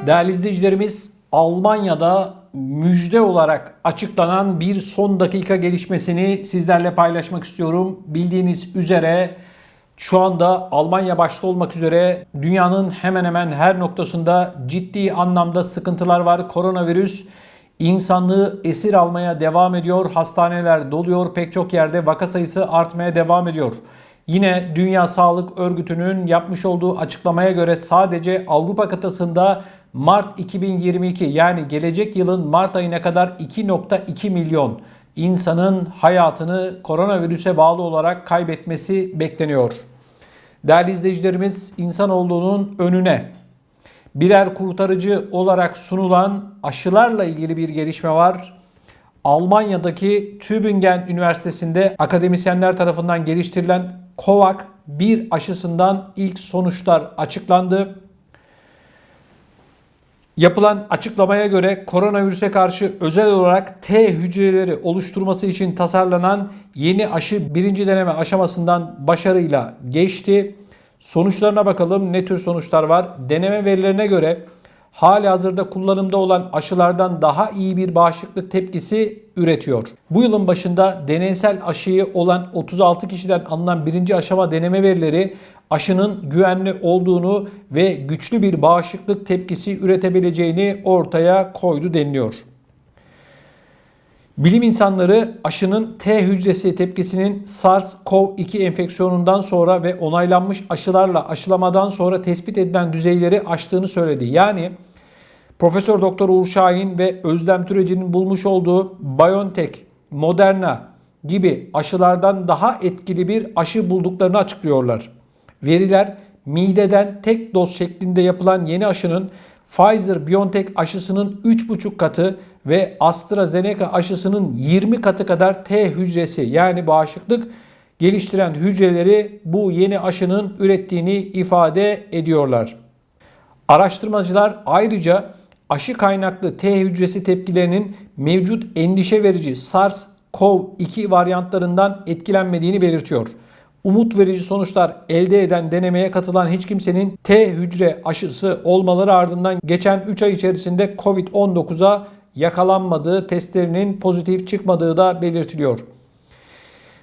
Değerli izleyicilerimiz, Almanya'da müjde olarak açıklanan bir son dakika gelişmesini sizlerle paylaşmak istiyorum. Bildiğiniz üzere şu anda Almanya başta olmak üzere dünyanın hemen hemen her noktasında ciddi anlamda sıkıntılar var. Koronavirüs insanlığı esir almaya devam ediyor. Hastaneler doluyor. Pek çok yerde vaka sayısı artmaya devam ediyor. Yine Dünya Sağlık Örgütü'nün yapmış olduğu açıklamaya göre sadece Avrupa kıtasında Mart 2022 yani gelecek yılın Mart ayına kadar 2,2 milyon insanın hayatını koronavirüse bağlı olarak kaybetmesi bekleniyor. Değerli izleyicilerimiz, insanoğlunun önüne birer kurtarıcı olarak sunulan aşılarla ilgili bir gelişme var. Almanya'daki Tübingen Üniversitesi'nde akademisyenler tarafından geliştirilen COVAX-1 aşısından ilk sonuçlar açıklandı. Yapılan açıklamaya göre koronavirüse karşı özel olarak T hücreleri oluşturması için tasarlanan yeni aşı birinci deneme aşamasından başarıyla geçti. Sonuçlarına bakalım, ne tür sonuçlar var? Deneme verilerine göre halihazırda kullanımda olan aşılardan daha iyi bir bağışıklık tepkisi üretiyor. Bu yılın başında deneysel aşıyı olan 36 kişiden alınan birinci aşama deneme verileri aşının güvenli olduğunu ve güçlü bir bağışıklık tepkisi üretebileceğini ortaya koydu deniliyor. Bilim insanları aşının T hücresi tepkisinin SARS-CoV-2 enfeksiyonundan sonra ve onaylanmış aşılarla aşılamadan sonra tespit edilen düzeyleri aştığını söyledi. Yani Profesör Doktor Uğur Şahin ve Özlem Türeci'nin bulmuş olduğu BioNTech, Moderna gibi aşılardan daha etkili bir aşı bulduklarını açıklıyorlar. Veriler mideden tek doz şeklinde yapılan yeni aşının Pfizer-BioNTech aşısının 3,5 katı ve AstraZeneca aşısının 20 katı kadar T hücresi yani bağışıklık geliştiren hücreleri bu yeni aşının ürettiğini ifade ediyorlar. Araştırmacılar ayrıca aşı kaynaklı T hücresi tepkilerinin mevcut endişe verici SARS-CoV-2 varyantlarından etkilenmediğini belirtiyor. Umut verici sonuçlar elde eden denemeye katılan hiç kimsenin T hücre aşısı olmaları ardından geçen 3 ay içerisinde COVID-19'a yakalanmadığı, testlerinin pozitif çıkmadığı da belirtiliyor.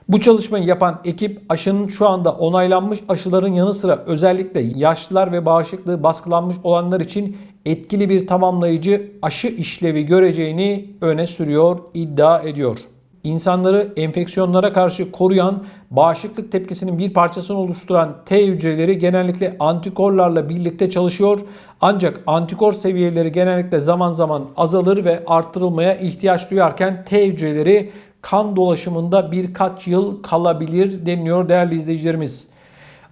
Bu çalışmayı yapan ekip aşının şu anda onaylanmış aşıların yanı sıra özellikle yaşlılar ve bağışıklığı baskılanmış olanlar için etkili bir tamamlayıcı aşı işlevi göreceğini öne sürüyor, iddia ediyor. İnsanları enfeksiyonlara karşı koruyan bağışıklık tepkisinin bir parçasını oluşturan T hücreleri genellikle antikorlarla birlikte çalışıyor. Ancak antikor seviyeleri genellikle zaman zaman azalır ve arttırılmaya ihtiyaç duyarken T hücreleri kan dolaşımında birkaç yıl kalabilir deniliyor değerli izleyicilerimiz.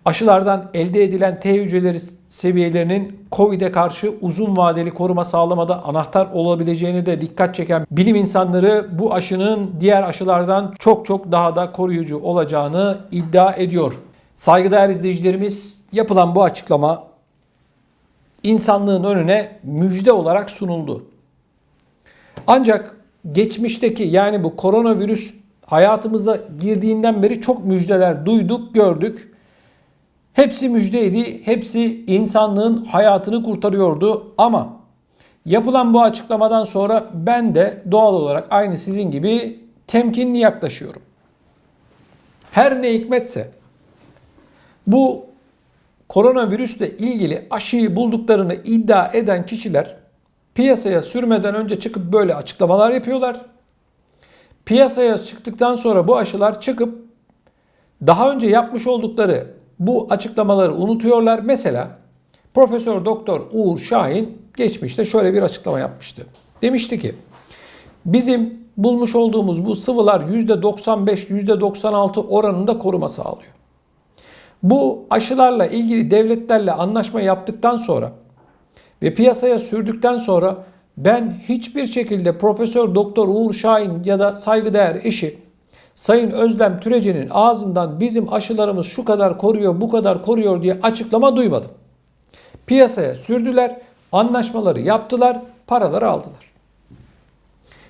Aşılardan elde edilen T hücreleri seviyelerinin COVID'e karşı uzun vadeli koruma sağlamada anahtar olabileceğini de dikkat çeken bilim insanları bu aşının diğer aşılardan çok daha da koruyucu olacağını iddia ediyor. Saygıdeğer izleyicilerimiz, yapılan bu açıklama insanlığın önüne müjde olarak sunuldu. Ancak geçmişteki yani bu koronavirüs hayatımıza girdiğinden beri çok müjdeler duyduk, gördük. Hepsi müjdeydi, hepsi insanlığın hayatını kurtarıyordu ama yapılan bu açıklamadan sonra ben de doğal olarak aynı sizin gibi temkinli yaklaşıyorum. Her ne hikmetse bu koronavirüsle ilgili aşıyı bulduklarını iddia eden kişiler piyasaya sürmeden önce çıkıp böyle açıklamalar yapıyorlar. Piyasaya çıktıktan sonra bu aşılar çıkıp daha önce yapmış oldukları bu açıklamaları unutuyorlar. Mesela Profesör Doktor Uğur Şahin geçmişte şöyle bir açıklama yapmıştı. Demişti ki bizim bulmuş olduğumuz bu sıvılar %95, %96 oranında koruma sağlıyor. Bu aşılarla ilgili devletlerle anlaşma yaptıktan sonra ve piyasaya sürdükten sonra ben hiçbir şekilde Profesör Doktor Uğur Şahin ya da saygıdeğer eşi Sayın Özlem Türeci'nin ağzından bizim aşılarımız şu kadar koruyor, bu kadar koruyor diye açıklama duymadım. Piyasaya sürdüler, anlaşmaları yaptılar, paraları aldılar.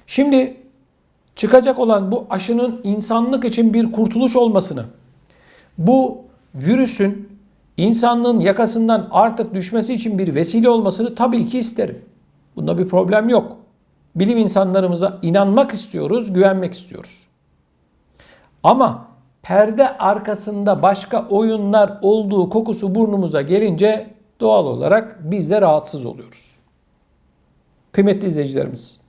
Şimdi çıkacak olan bu aşının insanlık için bir kurtuluş olmasını, bu virüsün insanlığın yakasından artık düşmesi için bir vesile olmasını tabii ki isterim. Bunda bir problem yok. Bilim insanlarımıza inanmak istiyoruz, güvenmek istiyoruz. Ama perde arkasında başka oyunlar olduğu kokusu burnumuza gelince doğal olarak biz de rahatsız oluyoruz. Kıymetli izleyicilerimiz,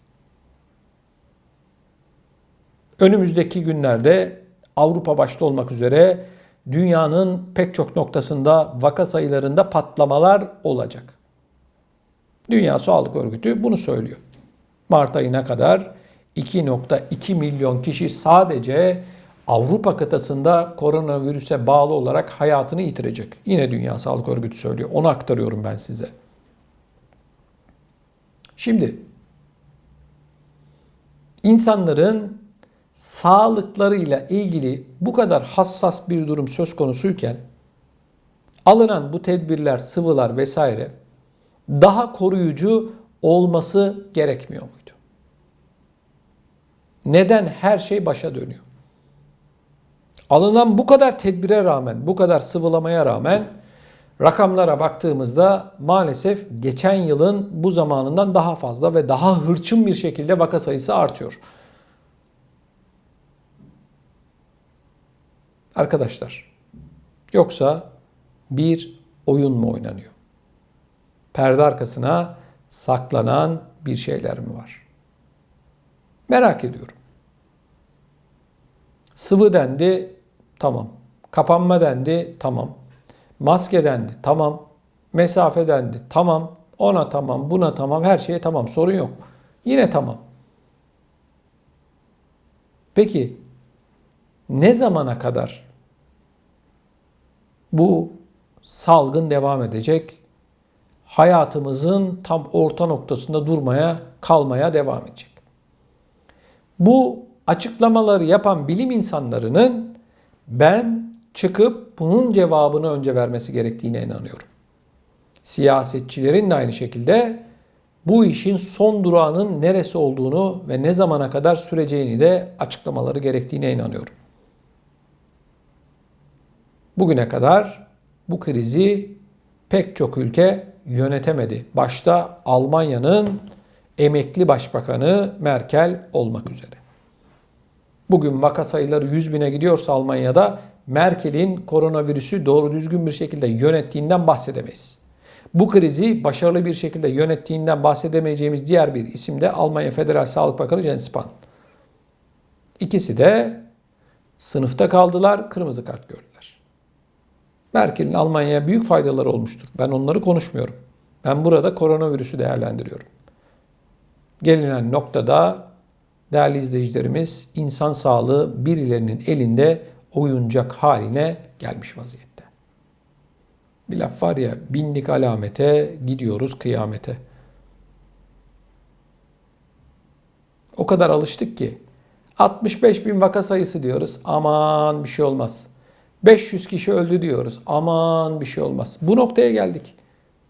önümüzdeki günlerde Avrupa başta olmak üzere dünyanın pek çok noktasında vaka sayılarında patlamalar olacak. Dünya Sağlık Örgütü bunu söylüyor. Mart ayına kadar 2,2 milyon kişi sadece Avrupa kıtasında koronavirüse bağlı olarak hayatını yitirecek. Yine Dünya Sağlık Örgütü söylüyor. Onu aktarıyorum ben size. Şimdi insanların sağlıklarıyla ilgili bu kadar hassas bir durum söz konusuyken alınan bu tedbirler, sıvılar vesaire daha koruyucu olması gerekmiyor muydu? Neden her şey başa dönüyor? Alınan bu kadar tedbire rağmen, bu kadar sıvılamaya rağmen rakamlara baktığımızda maalesef geçen yılın bu zamanından daha fazla ve daha hırçın bir şekilde vaka sayısı artıyor. Arkadaşlar, yoksa bir oyun mu oynanıyor? Perde arkasına saklanan bir şeyler mi var? Merak ediyorum. Sıvı dendi, tamam. Kapanma dendi, tamam. Maske dendi, tamam. Mesafe dendi, tamam. Ona tamam, buna tamam, her şeye tamam. Sorun yok. Yine tamam. Peki ne zamana kadar bu salgın devam edecek? Hayatımızın tam orta noktasında kalmaya devam edecek. Bu açıklamaları yapan bilim insanlarının ben çıkıp bunun cevabını önce vermesi gerektiğine inanıyorum. Siyasetçilerin de aynı şekilde bu işin son durağının neresi olduğunu ve ne zamana kadar süreceğini de açıklamaları gerektiğine inanıyorum. Bugüne kadar bu krizi pek çok ülke yönetemedi. Başta Almanya'nın emekli başbakanı Merkel olmak üzere. Bugün vaka sayıları 100 bine gidiyorsa Almanya'da Merkel'in koronavirüsü doğru düzgün bir şekilde yönettiğinden bahsedemeyiz. Bu krizi başarılı bir şekilde yönettiğinden bahsedemeyeceğimiz diğer bir isim de Almanya Federal Sağlık Bakanı Jens Spahn. İkisi de sınıfta kaldılar, kırmızı kart gördüler. Merkel'in Almanya'ya büyük faydaları olmuştur. Ben onları konuşmuyorum. Ben burada koronavirüsü değerlendiriyorum. Gelinen noktada değerli izleyicilerimiz, insan sağlığı birilerinin elinde oyuncak haline gelmiş vaziyette. Bir laf var ya, bindik alamete, gidiyoruz kıyamete. O kadar alıştık ki 65 bin vaka sayısı diyoruz. Aman bir şey olmaz. 500 kişi öldü diyoruz. Aman bir şey olmaz. Bu noktaya geldik.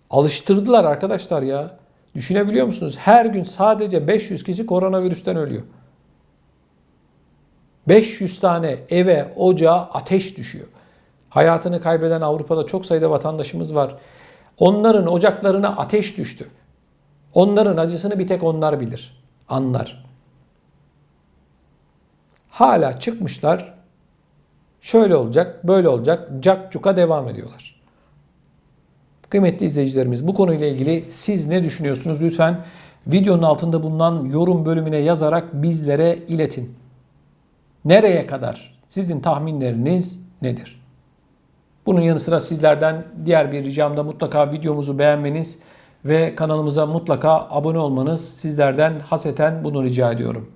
Alıştırdılar arkadaşlar ya. Düşünebiliyor musunuz? Her gün sadece 500 kişi koronavirüsten ölüyor. 500 tane eve, ocağa ateş düşüyor. Hayatını kaybeden Avrupa'da çok sayıda vatandaşımız var. Onların ocaklarına ateş düştü. Onların acısını bir tek onlar bilir, anlar. Hala çıkmışlar, şöyle olacak, böyle olacak, cakcuka devam ediyorlar. Kıymetli izleyicilerimiz, bu konuyla ilgili siz ne düşünüyorsunuz? Lütfen videonun altında bulunan yorum bölümüne yazarak bizlere iletin. Nereye kadar? Sizin tahminleriniz nedir? Bunun yanı sıra sizlerden diğer bir ricam da mutlaka videomuzu beğenmeniz ve kanalımıza mutlaka abone olmanız. Sizlerden haseten bunu rica ediyorum.